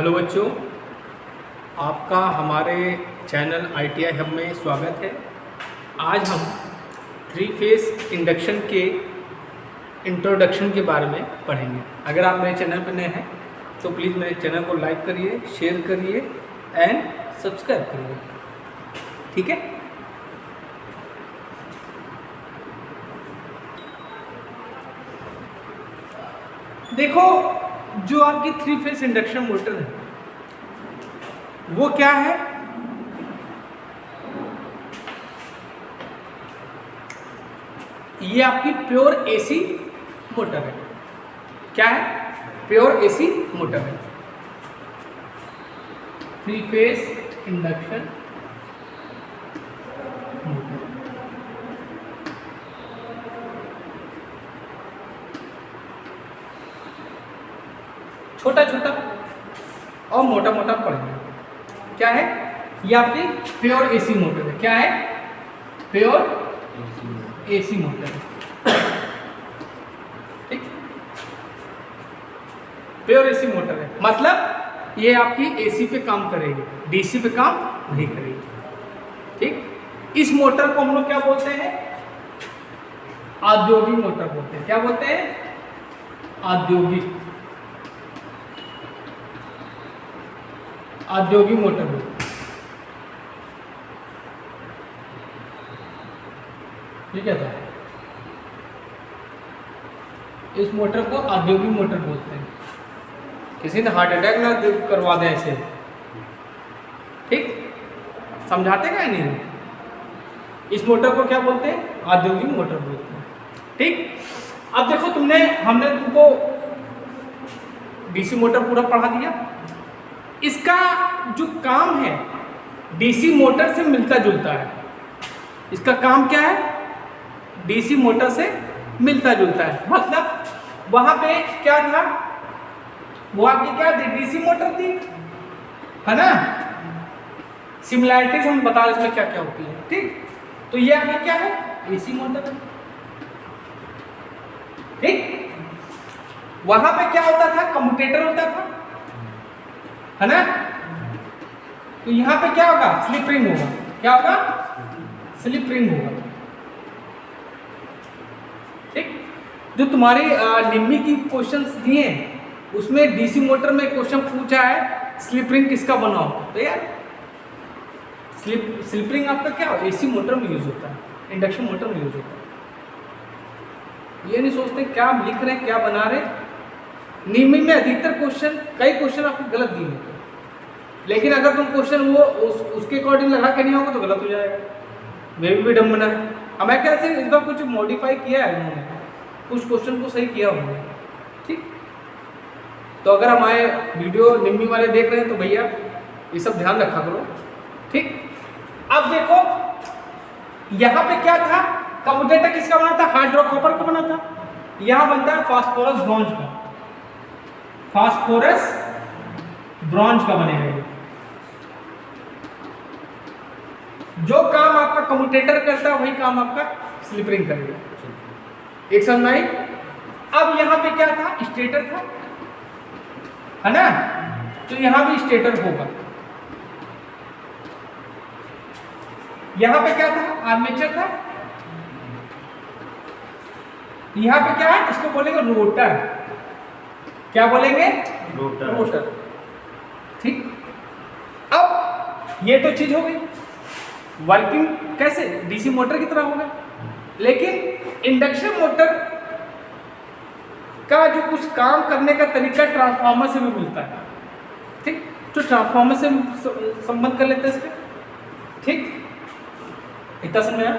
Hello बच्चों, आपका हमारे चैनल ITI हब में स्वागत है। आज हम 3 फेस इंडक्शन के इंट्रोडक्शन के बारे में पढ़ेंगे। अगर आप मेरे चैनल पर नए हैं तो प्लीज़ मेरे चैनल को लाइक करिए, शेयर करिए एंड सब्सक्राइब करिए, ठीक है। देखो, जो आपकी 3 फेस इंडक्शन मोटर है वो क्या है? ये आपकी प्योर AC मोटर है। क्या है? प्योर AC मोटर है। 3 फेस इंडक्शन मोटर। छोटा छोटा और मोटा मोटा पढ़ेंगे। क्या है? ये आपकी प्योर AC मोटर है। क्या है? प्योर AC मोटर है, ठीक। प्योर AC मोटर है मतलब ये आपकी AC पे काम करेगी, DC पे काम नहीं करेगी, ठीक। इस मोटर को हम लोग क्या बोलते हैं? औद्योगिक मोटर बोलते हैं। क्या बोलते हैं? औद्योगिक मोटर बोलते हैं। ठीक है, था इस मोटर को औद्योगिक मोटर बोलते हैं। किसी ने हार्ट अटैक ना करवा दे ऐसे, ठीक। समझाते क्या नहीं? इस मोटर को क्या बोलते हैं? औद्योगिक मोटर बोलते हैं, ठीक। अब देखो, हमने तुमको DC मोटर पूरा पढ़ा दिया। इसका जो काम है DC मोटर से मिलता जुलता है। इसका काम क्या है? DC मोटर से मिलता जुलता है। मतलब वहां पे क्या था? वो आपकी क्या थी? DC मोटर थी, है ना। सिमिलैरिटीज हम बता रहे इसमें क्या क्या होती है, ठीक। तो ये आपकी क्या है? AC मोटर है, ठीक। वहां पे क्या होता था? कम्यूटेटर होता था, है ना। तो यहां पे क्या होगा? स्लिप रिंग होगा। क्या होगा? स्लिप रिंग होगा, ठीक। जो तुम्हारी निम्मी की क्वेश्चंस दिए उसमें DC मोटर में क्वेश्चन पूछा है स्लिप रिंग किसका बना हो। तो यार स्लिप रिंग आपका क्या हो? AC मोटर में यूज होता है, इंडक्शन मोटर में यूज होता है। ये नहीं सोचते क्या हम लिख रहे हैं, क्या बना रहे हैं। निम्मी में अधिकतर कई क्वेश्चन आपको गलत दिए होते हैं, लेकिन अगर तुम क्वेश्चन वो उसके अकॉर्डिंग लगा के नहीं होगा तो गलत हो जाएगा। मेरे भी डम बना है। हमें क्या से इस बार कुछ मॉडिफाई किया है उन्होंने, कुछ क्वेश्चन को सही किया उन्होंने, ठीक। तो अगर हमारे वीडियो निम्मी वाले देख रहे हैं तो भैया ये सब ध्यान रखा करो, ठीक। अब देखो यहाँ पे क्या था? कम्यूटेटर किसका बना था? हाइड्रोकॉपर का बना था। यहाँ बनता है फास्फोरस ब्रॉन्ज का। फास्फोरस ब्रॉन्ज का बनेगा ये। जो काम आपका कम्यूटेटर करता है वही काम आपका स्लिप रिंग करेगा। एक समझ में आई? अब यहां पे क्या था? स्टेटर था, है ना। तो यहां भी स्टेटर होगा। यहां पे क्या था? आर्मेचर था। यहां पे क्या है? इसको बोलेंगे रोटर। क्या बोलेंगे? रोटर, ठीक। अब ये तो चीज हो गई। वर्किंग कैसे? DC मोटर की तरह होगा, लेकिन इंडक्शन मोटर का जो कुछ काम करने का तरीका ट्रांसफार्मर से भी मिलता है, ठीक। तो ट्रांसफार्मर से संबंध कर लेते हैं इसके, ठीक। इतना समझ आया?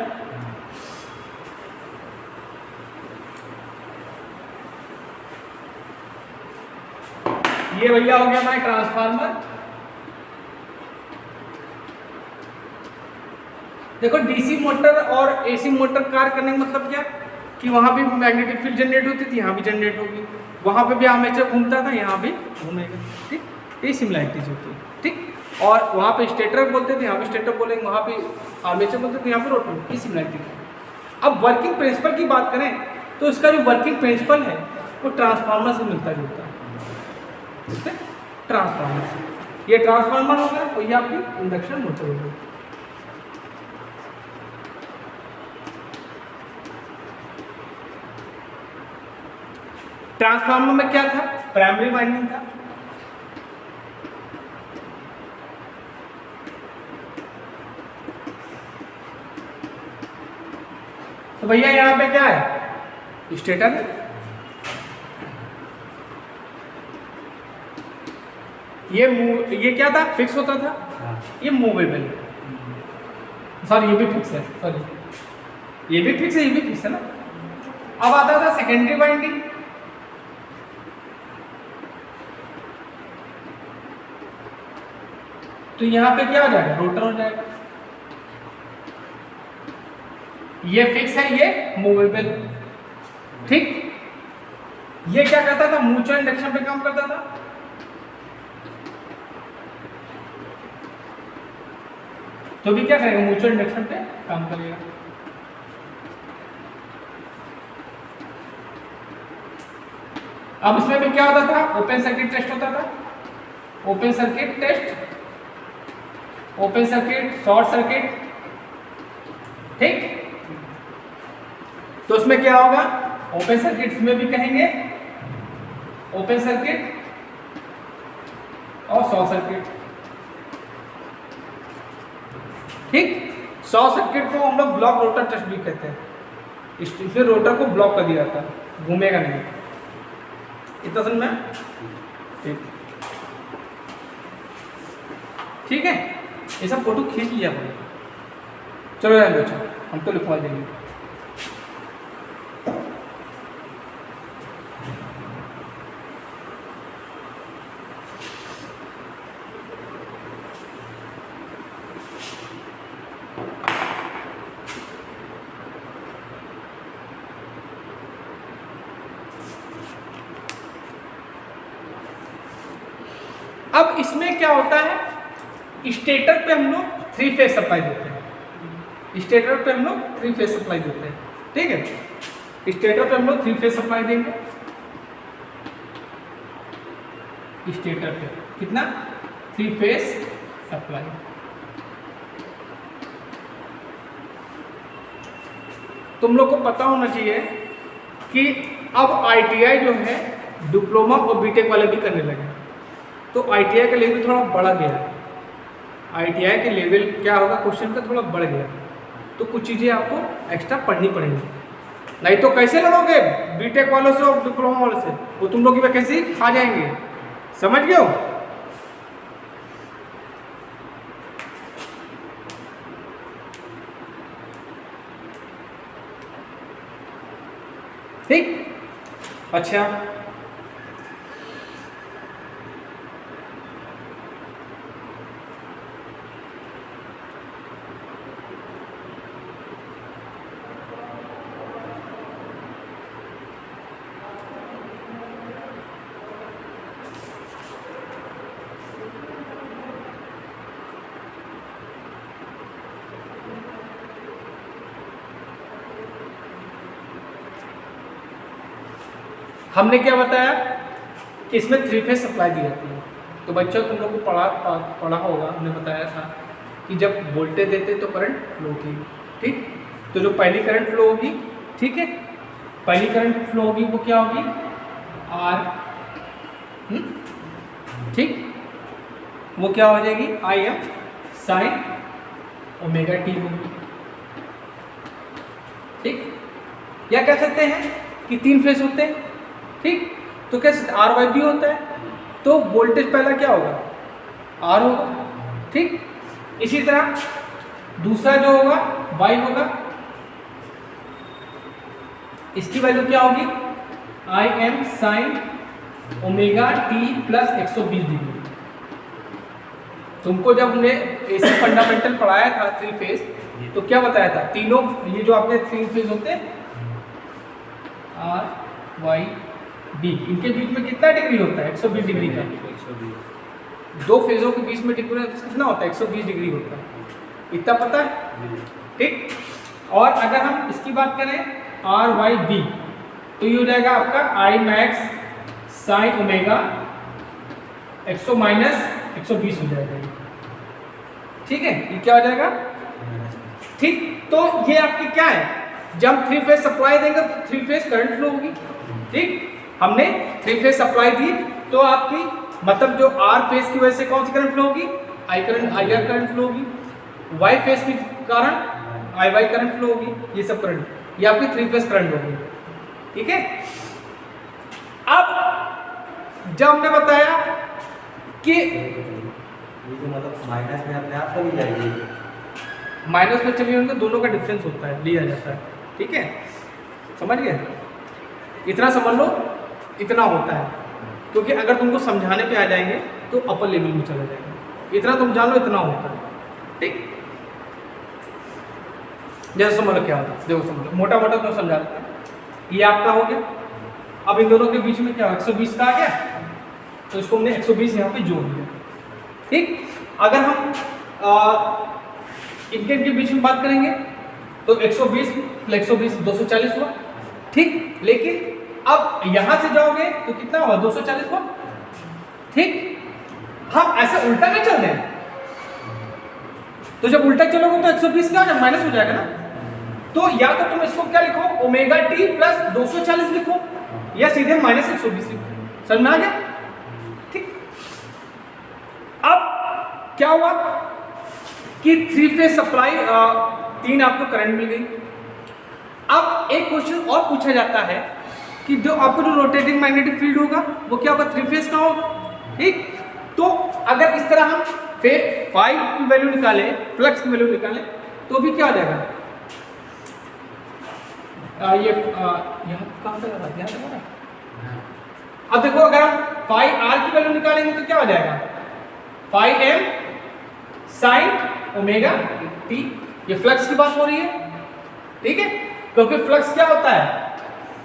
ये भैया हो गया हमारा ट्रांसफार्मर। देखो, DC मोटर और AC मोटर कार्य करने का मतलब क्या? कि वहां भी मैग्नेटिक फील्ड जनरेट होती थी, यहाँ भी जनरेट होगी। वहां पे भी आर्मेचर घूमता था, यहाँ भी घूमेगा, ठीक। ये सिमिलैरिटीज होती है, ठीक। और वहां पे स्टेटर बोलते थे, यहाँ भी स्टेटर बोलेंगे। वहां पे आर्मेचर बोलते थे, यहाँ पे रोटर। ये सिमिलैरिटी। अब वर्किंग प्रिंसिपल की बात करें तो इसका जो वर्किंग प्रिंसिपल है वो ट्रांसफार्मर से मिलता जुलता है, ठीक है। ट्रांसफार्मर से। ये ट्रांसफार्मर हो गया और ये आपकी इंडक्शन मोटर हो गई। ट्रांसफार्मर में क्या था? प्राइमरी वाइंडिंग था, तो भैया यहाँ पे क्या है? स्टेटर है। ये क्या था? फिक्स होता था। ये मूवेबल है। सॉरी ये भी फिक्स है, सॉरी ये भी फिक्स है, ये भी फिक्स है ना। अब आता था सेकेंडरी वाइंडिंग। तो यहाँ पे क्या हो जाएगा? रोटर हो जाएगा। ये फिक्स है, ये मूवेबल। ठीक, ये क्या करता था? म्यूचुअल इंडक्शन पे काम करता था। तो भी क्या करेगा? म्यूचुअल इंडक्शन पे काम करेगा। अब इसमें भी क्या होता था? ओपन सर्किट टेस्ट होता था। Open circuit test, open circuit, short circuit. ठीक, तो उसमें क्या होगा? ओपन सर्किट में भी कहेंगे ओपन सर्किट और शॉर्ट सर्किट। ठीक, शॉर्ट सर्किट को हम लोग ब्लॉक रोटर टेस्ट भी कहते हैं। इसमें रोटर को ब्लॉक कर दिया जाता है, घूमेगा नहीं। इतना समझ में? ठीक है, ये सब फोटो खींच लिया भाई। चलो यार बच्चों, हम तो लिखवा देंगे। अब इसमें क्या होता है? स्टेटर पे हम लोग 3 फेज सप्लाई देते हैं। स्टेटर पे हम लोग 3 फेज सप्लाई देते हैं। ठीक है, स्टेटर पे हम लोग 3 फेज सप्लाई देंगे। स्टेटर पे कितना? 3 फेज सप्लाई। तुम लोग को पता होना चाहिए कि अब ITI जो है डिप्लोमा और बीटेक वाले भी करने लगे। तो ITI का लेवल थोड़ा बढ़ गया। ITI के लेवल क्या होगा? क्वेश्चन का थोड़ा बढ़ गया, तो कुछ चीज़ें आपको एक्स्ट्रा पढ़नी पड़ेंगी। नहीं तो कैसे लड़ोगे बीटेक वालों से और डिप्लोमा वालों से? वो तुम लोग की वैकेंसी खा जाएंगे। समझ गए हो? ठीक, अच्छा हमने क्या बताया कि इसमें 3 फेज सप्लाई दी जाती है। तो बच्चों तुम लोग को पढ़ा होगा, हमने बताया था कि जब वोल्टेज देते तो करंट फ्लो होगी। ठीक, तो जो पहली करंट फ्लो होगी, ठीक है, पहली करंट फ्लो होगी वो क्या होगी? R। ठीक, वो क्या हो जाएगी? IM sin ओमेगा t होगी। ठीक, या कह सकते हैं कि 3 फेज होते हैं। ठीक, तो कैसे? RYB होता है, तो वोल्टेज पहला क्या होगा? R होगा। ठीक, इसी तरह दूसरा जो होगा Y होगा, इसकी वैल्यू क्या होगी? IM sin omega t plus 120 degree. तुमको जब हमने AC फंडामेंटल पढ़ाया था 3 फेज, तो क्या बताया था? तीनों ये जो आपके 3 फेज होते हैं RYB, इनके बीच में कितना डिग्री होता है? 120 डिग्री का। 2 फेजों के बीच में डिफरेंस कितना होता है? 120 डिग्री होता है। इतना पता है? ठीक, और अगर हम इसकी बात करें RYB, तो ये हो जाएगा आपका I max sin omega 100 minus 120 हो जाएगा ये। ठीक है, ये क्या हो जाएगा? ठीक, तो ये आपकी क्या है, जब हम 3 फेज सप्लाई देंगे तो 3 फेज करंट फ्लो होगी। ठीक, हमने 3 फेज सप्लाई दी तो आपकी मतलब जो आर फेज की वजह से कौन सी करंट फ्लो होगी? आई आर करंट फ्लो होगी। वाई फेज के कारण आई वाई करंट फ्लो होगी। ये सब करंट, ये आपकी 3 फेज करंट होगी। ठीक है, अब जब हमने बताया कि ये जो मतलब माइनस में अपने आप चली जाएगी, माइनस में चली जाएंगे, दोनों का डिफरेंस होता है, लिया जाता है। ठीक है, समझ गए? इतना समझ लो, इतना होता है, क्योंकि अगर तुमको समझाने पे आ जाएंगे तो अपर लेवल में चला जाएगा। इतना तुम जान लो, इतना होता है। ठीक, जैसे समझ लो क्या होता है, देखो समझ लो, मोटा मोटा तो समझा देता हूँ। ये आपका हो गया, अब इन दोनों के बीच में क्या 120 का आ गया, तो इसको हमने 120 यहाँ पे जोड़ दिया। ठीक, अगर हम इनके बीच में बात करेंगे तो 120 प्लस 120 240 हुआ। ठीक, लेकिन अब यहां से जाओगे तो कितना हुआ? 240 हुआ। ठीक, हम ऐसे उल्टा नहीं चल रहे, तो जब उल्टा चलोगे तो 120 क्या हो माइनस हो जाएगा ना। तो या तो तुम इसको क्या लिखो, ओमेगा टी प्लस 240 लिखो, या सीधे माइनस 120 लिखो। समझ में आ गया? ठीक, अब क्या हुआ कि 3 फेज सप्लाई 3 आपको करंट मिल गई। अब एक क्वेश्चन और पूछा जाता है कि जो आपको जो रोटेटिंग मैग्नेटिक फील्ड होगा वो क्या होगा? 3 फेज का होगा। ठीक, तो अगर इस तरह हम फिर 5 की वैल्यू निकाले, फ्लक्स की वैल्यू निकाले, तो भी क्या हो जाएगा? ये यहाँ कहाँ से लगा ध्यान रखना। अब देखो, अगर हम 5r की वैल्यू निकालेंगे तो क्या हो जाएगा? 5m sine omega T. ये फ्लक्स की बात हो रही है। ठीक है, क्योंकि फ्लक्स क्या होता है?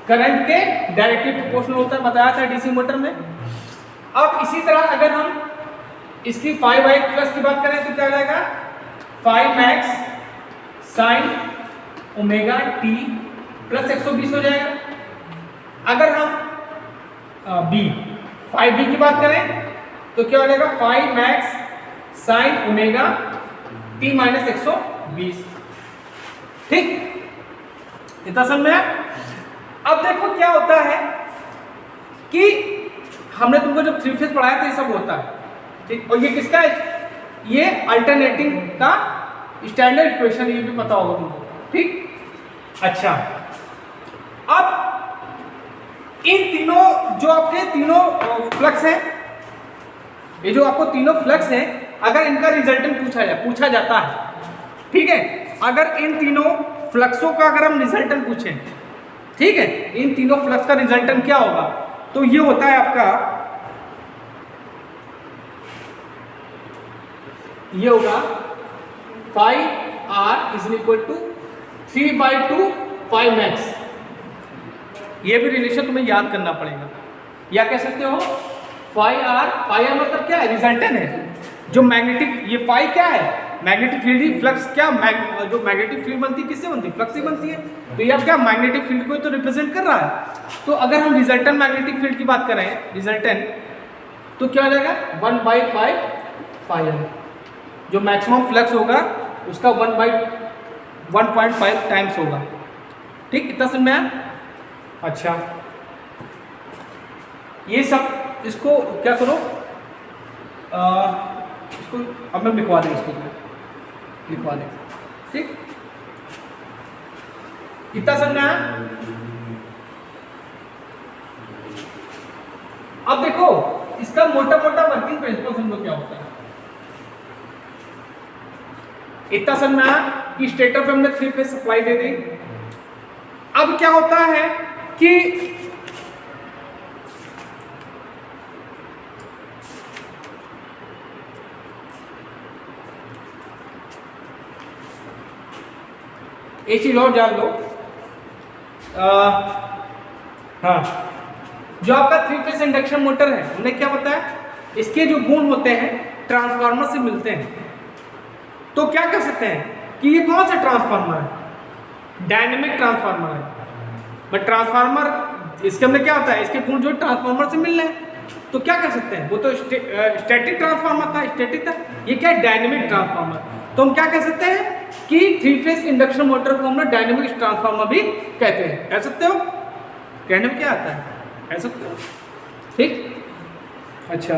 करंट के डायरेक्टली प्रोपोर्शनल होता है, बताया था डीसी मोटर में। अब इसी तरह अगर हम इसकी 5i फ्लक्स की बात करें तो क्या हो जाएगा? 5 max sine omega T plus 120 हो जाएगा। अगर हम बी 5b की बात करें तो क्या हो जाएगा? 5 max sine omega T minus 120। ठीक, इतना समझ में? अब देखो क्या होता है कि हमने तुमको जब 3 फेज पढ़ाया था ये सब होता है। ठीक, और ये किसका है? ये अल्टरनेटिंग का स्टैंडर्ड इक्वेशन, ये भी पता होगा तुमको। ठीक, अच्छा, अब इन तीनों जो आपके तीनों फ्लक्स हैं, ये जो आपको तीनों फ्लक्स हैं, अगर इनका रिजल्टेंट पूछा जाता है, ठीक है, अगर इन तीनों फ्लक्सों का अगर हम रिजल्टेंट पूछें, ठीक है, इन तीनों फ्लक्स का रिजल्टेंट क्या होगा? तो ये होता है आपका, ये होगा 5r is equal to 3/2 5 max. ये भी रिलेशन तुम्हें याद करना पड़ेगा, या कह सकते हो 5r मतलब क्या है? रिजल्टेंट है। जो मैग्नेटिक, ये फाई क्या है? मैग्नेटिक फील्ड ही, फ्लक्स क्या जो मैग्नेटिक फील्ड बनती है किससे बनती है? फ्लक्स से बनती है। तो ये क्या मैग्नेटिक फील्ड को तो रिप्रेजेंट कर रहा है। तो अगर हम रिजल्टेंट मैग्नेटिक फील्ड की बात करें, रिजल्टेंट, तो क्या हो जाएगा? 1/5 जो मैक्सिमम फ्लक्स होगा उसका 1/1.5 टाइम्स होगा। ठीक, इतना समझ में आया? अच्छा, ये सब इसको क्या करो, इसको अब मैं लिखवा दें, इसको लिखवा दें। ठीक, इतना समझ में आया? अब देखो इसका मोटा मोटा वर्किंग प्रिंसिपल समझो क्या होता है। इतना समझ में आया कि स्टेटर पे हमने 3 फेज सप्लाई दे दी। अब क्या होता है कि एक चीज और जान लो, हाँ, जो आपका 3 फेज इंडक्शन मोटर है, हमने क्या बताया? इसके जो गुण होते हैं ट्रांसफार्मर से मिलते हैं। तो क्या कर सकते हैं कि ये कौन सा ट्रांसफार्मर है? डायनेमिक ट्रांसफार्मर है। बट ट्रांसफार्मर, इसके अंदर क्या होता है? इसके गुण जो ट्रांसफार्मर से मिल रहे हैं, तो क्या कर सकते हैं, वो तो स्टैटिक ट्रांसफार्मर था, स्टैटिक था, ये क्या है डायनेमिक ट्रांसफार्मर। तो हम क्या कह सकते हैं कि 3 फेज इंडक्शन मोटर को हम लोग डायनेमिक ट्रांसफार्मर भी कहते हैं। कह सकते हो, कहने में क्या आता है, कह सकते हो, ठीक। अच्छा,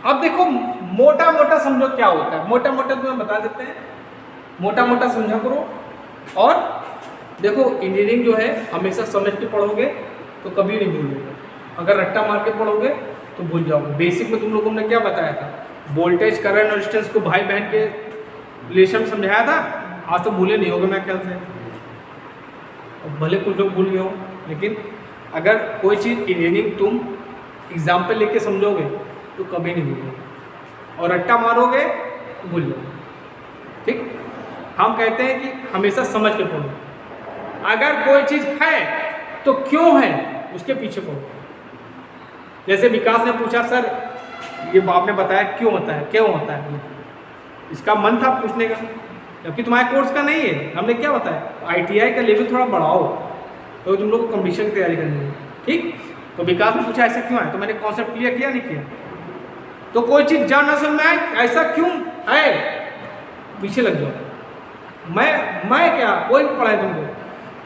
अब देखो मोटा मोटा समझो क्या होता है, मोटा मोटा तुम्हें बता देते हैं, मोटा मोटा समझा करो। और देखो इंजीनियरिंग जो है हमेशा समझ के पढ़ोगे तो कभी नहीं भूलोगे, अगर रट्टा मार के पढ़ोगे तो भूल जाओगे। बेसिक में तुम लोगों ने क्या बताया था, वोल्टेज करंट और रेजिस्टेंस को भाई बहन के रिलेशन में समझाया था, आज तो भूले नहीं होगे मेरे ख्याल से, और भले कुछ लोग भूल गए हो, लेकिन अगर कोई चीज़ इंजीनियरिंग तुम एग्जाम्पल लेके समझोगे तो कभी नहीं भूलोगे, और रट्टा मारोगे तो भूल जाओगे, ठीक। हम कहते हैं कि हमेशा समझ के पढ़ो, अगर कोई चीज़ है तो क्यों है उसके पीछे पढ़ो। जैसे विकास ने पूछा सर ये आपने बताया क्यों होता है, क्यों होता है, इसका मन था पूछने का, जबकि तुम्हारे कोर्स का नहीं है। हमने क्या बताया, ITI का लेवल थोड़ा बढ़ाओ तो तुम लोग को कंपटीशन की तैयारी करनी है, ठीक। तो विकास ने पूछा ऐसा क्यों है, तो मैंने कॉन्सेप्ट क्लियर किया नहीं किया। तो कोई चीज़ जान ना समझ में आए ऐसा क्यों है, पीछे लग जाओ, मैं क्या कोई नहीं पढ़ाए तुमको,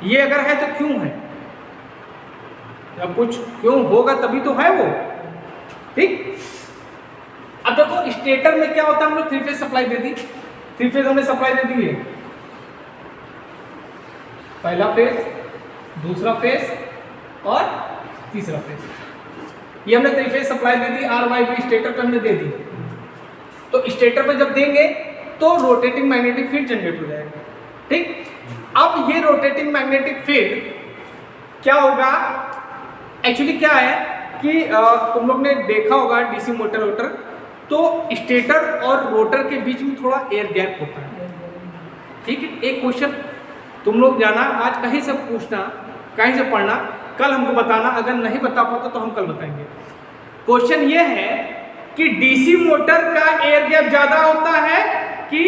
ये अगर है तो क्यों है, जब कुछ क्यों होगा तभी तो है वो, ठीक। अब देखो स्टेटर में क्या होता है, हम लोग 3 फेज सप्लाई दे दी, 3 फेज हमने सप्लाई दे दी है, पहला फेज, दूसरा फेज और तीसरा फेज, ये हमने 3 फेज सप्लाई दे दी, RYB स्टेटर पे हमने दे दी। तो स्टेटर पे जब देंगे तो रोटेटिंग मैग्नेटिक फील्ड जनरेट हो जाएगा, ठीक। अब ये रोटेटिंग मैग्नेटिक फील्ड क्या होगा, एक्चुअली क्या है कि तुम लोग ने देखा होगा DC मोटर वोटर, तो स्टेटर और रोटर के बीच में थोड़ा एयर गैप होता है, ठीक है। एक क्वेश्चन तुम लोग जाना, आज कहीं से पूछना, कहीं से पढ़ना, कल हमको बताना, अगर नहीं बता पाता तो हम कल बताएंगे। क्वेश्चन ये है कि DC मोटर का एयर गैप ज़्यादा होता है कि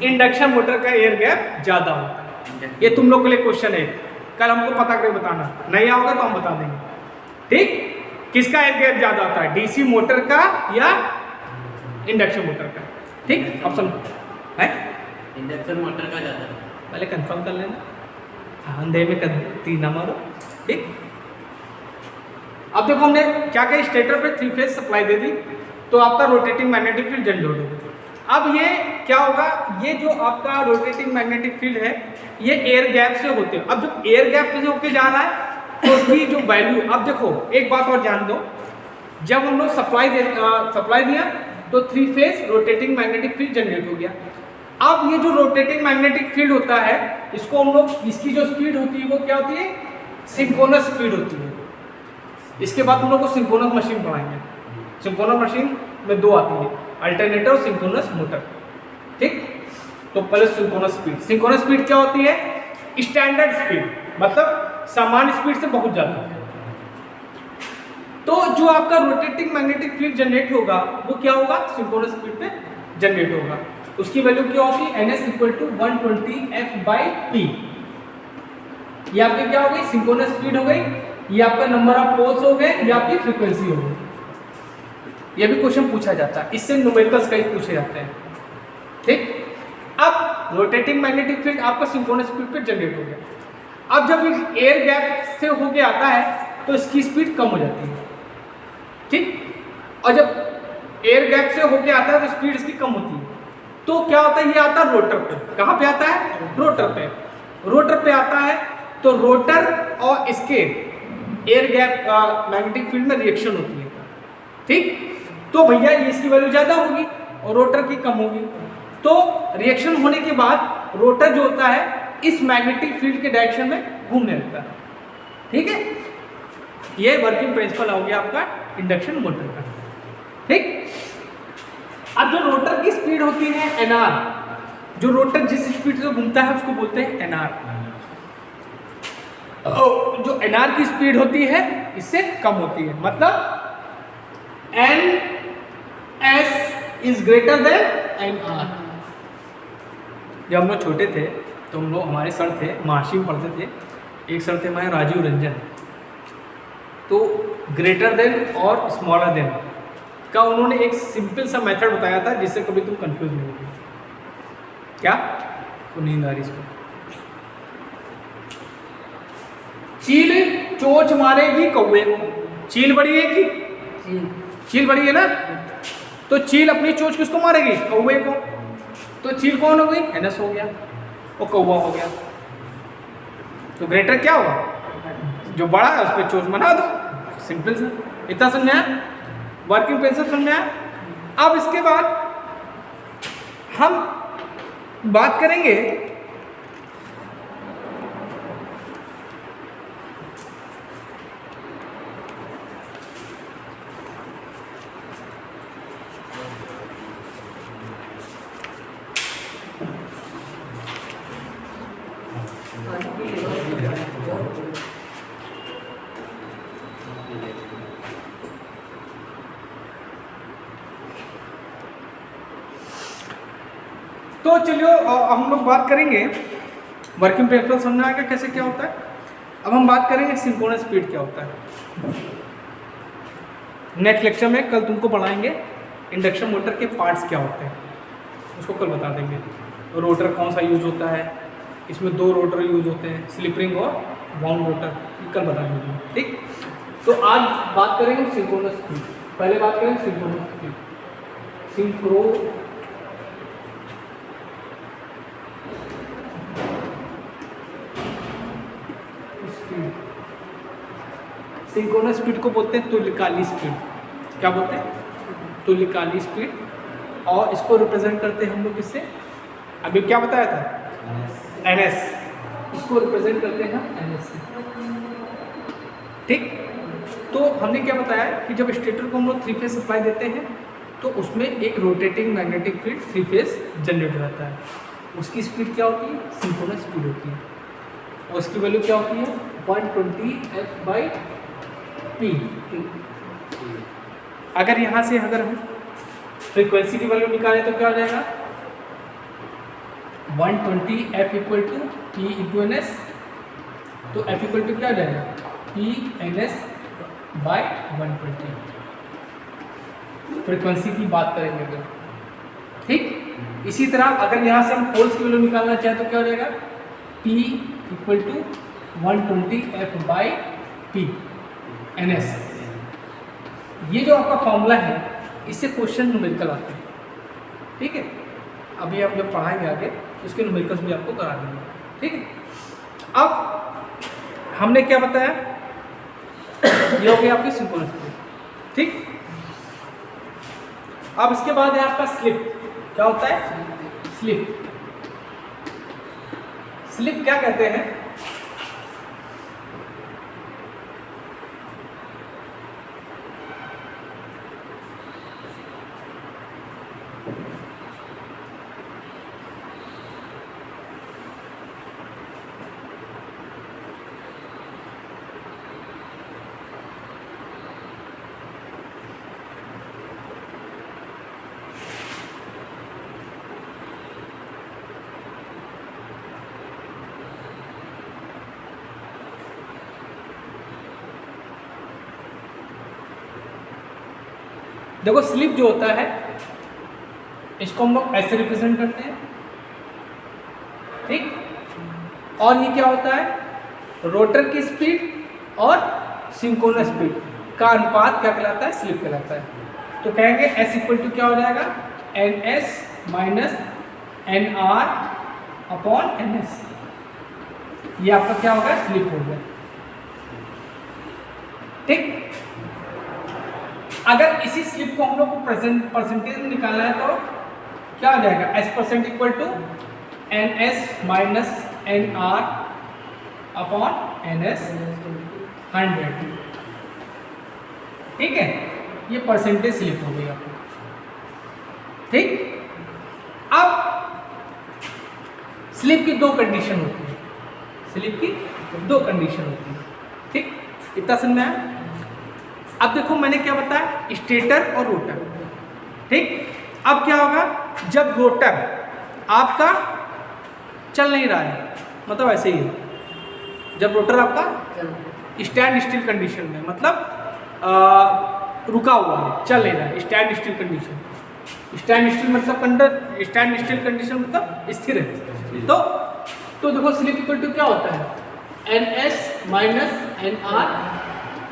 इंडक्शन मोटर का एयर गैप ज़्यादा होता है, ये तुम लोग के लिए क्वेश्चन है, कल हमको पता करके बताना, नहीं आओगे तो हम बता देंगे, ठीक। किसका एयर गैप ज़्यादा होता है, DC मोटर का या इंडक्शन मोटर का, ठीक। ऑप्शन है इंडक्शन मोटर का ज़्यादा, पहले कंफर्म कर लेना, अंधे में कत्ती ना मारो, ठीक। अब देखो हमने क्या किया, स्टेटर पे 3 फेज सप्लाई दे दी, तो आपका रोटेटिंग मैग्नेटिक फील्ड जनरेट होगा। अब ये क्या होगा, ये जो आपका रोटेटिंग मैग्नेटिक फील्ड है ये एयर गैप से होते हैं। अब जब एयर गैप से होके जा रहा है तो उसकी जो वैल्यू, अब देखो एक बात और जान दो, जब हम लोग सप्लाई दिया तो 3 phase rotating magnetic field generate हो गया। अब ये जो रोटेटिंग मैग्नेटिक फील्ड होता है, इसको हम लोग, इसकी जो स्पीड होती है वो क्या होती है, सिंक्रोनस स्पीड होती है। इसके बाद हम लोग को सिंक्रोनस मशीन पढ़ाएंगे, सिंक्रोनस मशीन में 2 आती है, अल्टरनेटर और सिंक्रोनस मोटर, ठीक। तो पहले सिंक्रोनस स्पीड, सिंक्रोनस स्पीड क्या होती है, स्टैंडर्ड स्पीड, मतलब सामान्य स्पीड से बहुत ज़्यादा। तो जो आपका रोटेटिंग मैग्नेटिक फील्ड जनरेट होगा वो क्या होगा, सिंक्रोनस स्पीड पे जनरेट होगा। उसकी वैल्यू क्या होगी, NS = 120F/P। ये आपकी क्या हो गई, सिंक्रोनस स्पीड हो गई, ये आपका नंबर ऑफ पोल्स हो गए, ये आपकी फ्रीक्वेंसी हो गई। ये भी क्वेश्चन पूछा जाता है, इससे न्यूमेरिकल्स कई पूछे जाते हैं, ठीक। अब रोटेटिंग मैग्नेटिक फील्ड आपका सिंक्रोनस स्पीड पे जनरेट हो गया। अब जब एयर गैप से होके आता है तो इसकी स्पीड कम हो जाती है, ठीक। और जब एयर गैप से होके आता है तो स्पीड इसकी कम होती है, तो क्या होता है, ये आता है रोटर पे। कहाँ पे आता है, रोटर पे। रोटर पे आता है तो रोटर और इसके एयर गैप मैग्नेटिक फील्ड में रिएक्शन होती है, ठीक। तो भैया इसकी वैल्यू ज़्यादा होगी और रोटर की कम होगी, तो रिएक्शन होने के बाद रोटर जो होता है इस मैग्नेटिक फील्ड के डायरेक्शन में घूमने लगता है, ठीक है। ये वर्किंग प्रिंसिपल हो गया आपका इंडक्शन मोटर का, ठीक। अब जो रोटर की स्पीड होती है NR, जो रोटर जिस स्पीड से घूमता है उसको बोलते हैं NR। जो NR की स्पीड होती है इससे कम होती है, मतलब NS is greater than NR। जब हम लोग छोटे थे तो हम लोग, हमारे सर थे, महर्षि में पढ़ते थे, एक सर थे हमारे राजीव रंजन, तो ग्रेटर देन और स्मॉलर देन का उन्होंने एक सिंपल सा मेथड बताया था जिससे कभी तुम कंफ्यूज नहीं होगी। क्या? तो नींद आ रही इसको। चील चोंच मारेगी कौवे को। चील बड़ी है कि? चील बड़ी है ना, तो चील अपनी चोंच किसको मारेगी? कौवे को। तो चील कौन हो गई? एनएस हो गया और कौवा हो गया। तो ग्रेटर क्या होगा? जो बड़ा है उस पर चोंच बना दो, सिंपल सा। इतना समझाया? वर्किंग प्रिंसिपल समझाया? अब इसके बाद हम बात करेंगे तो चलिए हम लोग बात करेंगे वर्किंग प्रिंसिपल समझना है कैसे क्या होता है। अब हम बात करेंगे सिंक्रोनस स्पीड क्या होता है। नेक्स्ट लेक्चर में कल तुमको पढ़ाएंगे इंडक्शन मोटर के पार्ट्स क्या होते हैं, उसको कल बता देंगे। रोटर कौन सा यूज होता है, इसमें 2 रोटर यूज होते हैं, स्लिप रिंग और वाउंड रोटर, कल बता देंगे। ठीक, तो आज बात करेंगे सिंक्रोनस स्पीड। पहले बात करेंगे सिंक्रोनस स्पीड। सिंक्रोनस स्पीड को बोलते हैं तुल्यकाली स्पीड। क्या बोलते हैं? तुल्यकाली स्पीड। और इसको रिप्रेजेंट करते हैं हम लोग किससे? अभी क्या बताया था? एनएस। इसको रिप्रेजेंट करते हैं हम एनएस से। ठीक, तो हमने क्या बताया कि जब स्टेटर को हम लोग 3 फेज सप्लाई देते हैं तो उसमें एक rotating magnetic field 3 phase generate हो जाता है। उसकी स्पीड क्या होती है? सिंक्रोनस स्पीड होती है। और उसकी वैल्यू क्या होती है? 120f/p। अगर यहाँ से अगर हम फ्रीक्वेंसी की वैल्यू निकालें तो क्या हो जाएगा? 120f = p/ns। तो f = क्या हो जाएगा? p/ns/120। फ्रीक्वेंसी की बात करेंगे अगर। ठीक, इसी तरह अगर यहाँ से हम पोल्स की वैल्यू निकालना चाहें तो क्या हो जाएगा? p = 120f/p/ns। ये जो आपका फॉर्मूला है इससे क्वेश्चन न्यूमेरिकल आते हैं। ठीक है, अभी आप जब पढ़ाएंगे आगे तो उसके न्यूमेरिकल्स भी आपको करा देंगे। ठीक है, अब हमने क्या बताया? ये हो गया आपकी सिंक्रोनस स्पीड। ठीक, अब इसके बाद है आपका स्लिप। क्या होता है? स्लिप। स्लिप क्या कहते हैं? देखो स्लिप जो होता है इसको हम लोग ऐसे रिप्रेजेंट करते हैं। ठीक, और ये क्या होता है? रोटर की स्पीड और सिंक्रोनस स्पीड का अनुपात क्या कहलाता है? स्लिप कहलाता है। तो कहेंगे S = क्या हो जाएगा? ns - nr/ns। ये आपका क्या होगा? स्लिप हो गया। ठीक, अगर इसी स्लिप को हम लोग को परसेंटेज में निकालना है तो क्या हो जाएगा? S% = ns - nr/ns 100। ठीक है, ये परसेंटेज स्लिप हो गई आपको। ठीक, अब स्लिप की 2 कंडीशन होती है। स्लिप की 2 कंडीशन होती है। ठीक, इतना समझ में आया? अब देखो मैंने क्या बताया? स्टेटर और रोटर। ठीक, अब क्या होगा? जब रोटर आपका चल नहीं रहा है, मतलब ऐसे ही है, जब रोटर आपका स्टैंड स्टिल कंडीशन में, मतलब रुका हुआ है, चल नहीं रहा है, stand still condition. Stand still मतलब स्टैंड स्टिल कंडीशन मतलब स्थिर है। तो देखो स्लिप इक्वल टू क्या होता है, NS minus NR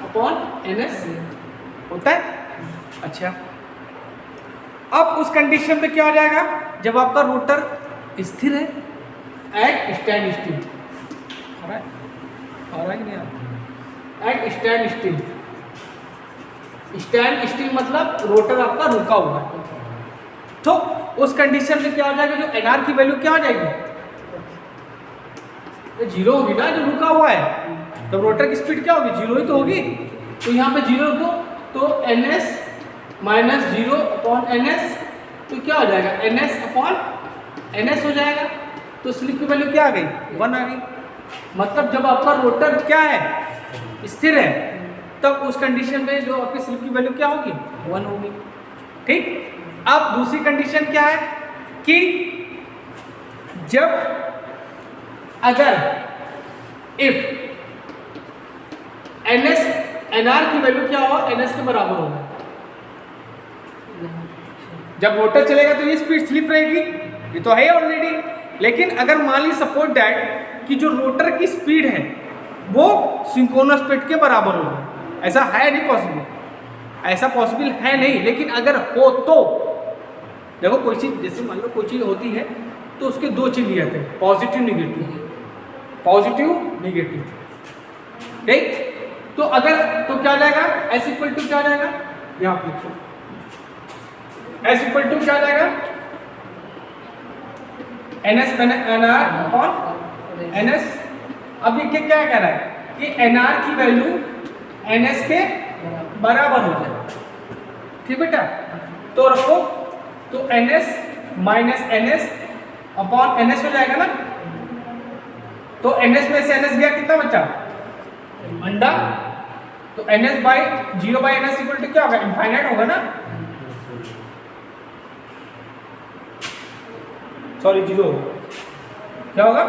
upon NS होता है। अच्छा, अब उस कंडीशन में क्या हो जाएगा, जब आपका रोटर स्थिर है एट स्टैंड स्टिल, आ रहा है कि नहीं आ रहा, at stand still. Stand still मतलब रोटर आपका रुका हुआ है। तो उस कंडीशन में क्या हो जाएगा, जो NR की वैल्यू क्या हो जाएगी, जीरो होगी ना, जो रुका हुआ है। तो रोटर की स्पीड क्या होगी, जीरो ही तो होगी। तो यहाँ पे जीरो दो तो NS minus zero upon NS, तो क्या हो जाएगा, NS अपॉन NS हो जाएगा। तो स्लिप की वैल्यू क्या आ गई, 1 आ गई। मतलब जब आपका रोटर क्या है, स्थिर है, तब उस कंडीशन में जो आपकी स्लिप की वैल्यू क्या होगी, 1 होगी। ठीक। अब दूसरी कंडीशन क्या है कि जब अगर इफ NR की वैल्यू क्या हो, NS के बराबर होगा। जब रोटर चलेगा तो ये स्पीड स्लिप रहेगी, ये तो है ऑलरेडी। लेकिन अगर मान ली सपोज दैट कि जो रोटर की स्पीड है वो सिंक्रोनस स्पीड के बराबर होगा, ऐसा है नहीं पॉसिबल, ऐसा पॉसिबल है नहीं। लेकिन अगर हो तो देखो, कोई चीज़ जैसे मान लो कोई चीज़ होती है तो उसके दो चीज़ लिए जाते हैं, पॉजिटिव निगेटिव, पॉजिटिव निगेटिव। ठीक। तो अगर तो क्या आ जाएगा, S इक्वल टू क्या आ जाएगा, यहाँ पे लिखो, S इक्वल टू क्या आ जाएगा, NS NR अपॉन NS। अब ये क्या कह रहा है कि NR की वैल्यू NS के बराबर हो जाए। ठीक बेटा, तो रखो, तो NS minus NS upon NS हो जाएगा ना। तो NS में से NS गया, कितना बचा, अंडा। तो NS by 0 by NS equal to क्या होगा, इनफाइनाइट होगा ना, सॉरी 0 होगा। क्या होगा,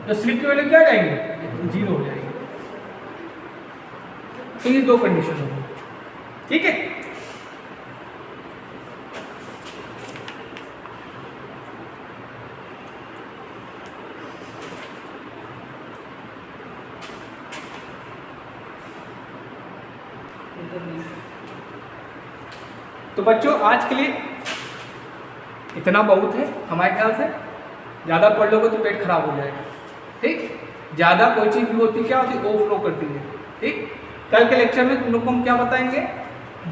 तो स्लिप की वैल्यू क्या आ जाएगी, 0 हो जाएगी। तो ये दो कंडीशन होगी। ठीक है। तो बच्चों आज के लिए इतना बहुत है हमारे ख्याल से। ज़्यादा पढ़ लोगे तो पेट खराब हो जाएगा। ठीक। ज़्यादा कोई चीज़ भी होती क्या होती, ओवरफ्लो करती है। ठीक। कल के लेक्चर में तुम लोग को हम क्या बताएंगे,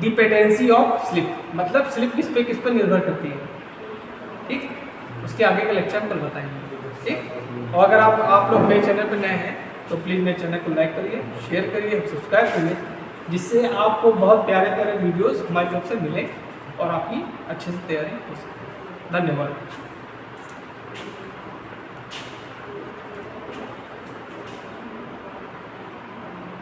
डिपेंडेंसी ऑफ स्लिप, मतलब स्लिप किस पे निर्भर करती है। ठीक। उसके आगे के लेक्चर कल बताएंगे। ठीक। और अगर आप लोग मेरे चैनल पर नए हैं तो प्लीज़ मेरे चैनल को लाइक करिए, शेयर करिए, सब्सक्राइब करिए, जिससे आपको बहुत प्यारे प्यारे वीडियोस हमारी तरफ से मिले और आपकी अच्छे से तैयारी हो सके। धन्यवाद।